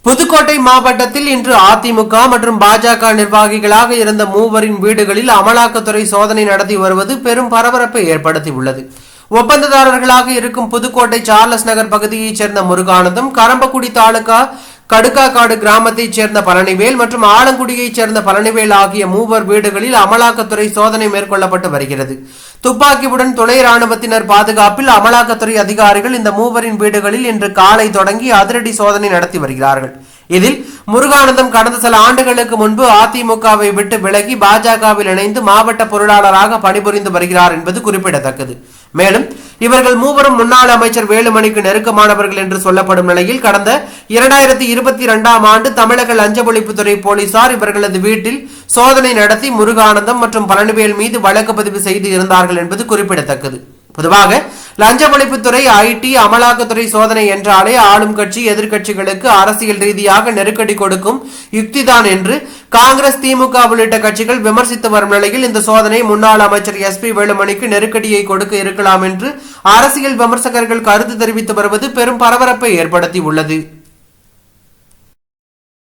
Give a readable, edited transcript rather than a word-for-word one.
புதுக்கோட்டை மாவட்டத்தில் இன்று அதிமுக மற்றும் பாஜக நிர்வாகிகளாக இருந்த மூவரின் வீடுகளில் அமலாக்கத்துறை சோதனை நடத்தி வருவது பெரும் பரபரப்பை ஏற்படுத்தியுள்ளது. ஒப்பந்ததாரர்களாக இருக்கும் புதுக்கோட்டை சார்லஸ் நகர் பகுதியைச் சேர்ந்த முருகானந்தம், கரம்பக்குடி தாலுகா கடுக்காக்காடு கிராமத்தைச் சேர்ந்த பழனிவேல் மற்றும் ஆலங்குடியைச் சேர்ந்த பழனிவேல் ஆகிய மூவர் வீடுகளில் அமலாக்கத்துறை சோதனை மேற்கொள்ளப்பட்டு வருகிறது. துப்பாக்கியுடன் துணை ராணுவத்தினர் பாதுகாப்பில் அமலாக்கத்துறை அதிகாரிகள் இந்த மூவரின் வீடுகளில் இன்று காலை தொடங்கி அதிரடி சோதனை நடத்தி வருகிறார்கள். இதில் முருகானந்தம் கடந்த சில ஆண்டுகளுக்கு முன்பு அதிமுகவை விட்டு விலகி பாஜகவில் இணைந்து மாவட்ட பொருளாளராக பணிபுரிந்து வருகிறார் என்பது குறிப்பிடத்தக்கது. மேலும் இவர்கள் மூவரும் முன்னாள் அமைச்சர் வேலுமணிக்கு நெருக்கமானவர்கள் என்று சொல்லப்படும் நிலையில் கடந்த 2022ஆம் ஆண்டு தமிழக லஞ்ச ஒழிப்புத்துறை போலீசார் இவர்களது வீட்டில் சோதனை நடத்தி முருகானந்தம் மற்றும் பழனிவேல் மீது வழக்கு பதிவு செய்து இருந்தார்கள் என்பது குறிப்பிடத்தக்கது. பொதுவாக லஞ்ச ஒழிப்புத்துறை, ஐடி, அமலாக்கத்துறை சோதனை என்றாலே ஆளும் கட்சி எதிர்கட்சிகளுக்கு அரசியல் ரீதியாக நெருக்கடி கொடுக்கும் யுக்திதான் என்று காங்கிரஸ், திமுக உள்ளிட்ட கட்சிகள் விமர்சித்து வரும் நிலையில் இந்த சோதனை முன்னாள் அமைச்சர் SP வேலுமணிக்கு நெருக்கடியை கொடுக்க இருக்கலாம் என்று அரசியல் விமர்சகர்கள் கருத்து தெரிவித்து வருவது பெரும் பரபரப்பை ஏற்படுத்தி உள்ளது.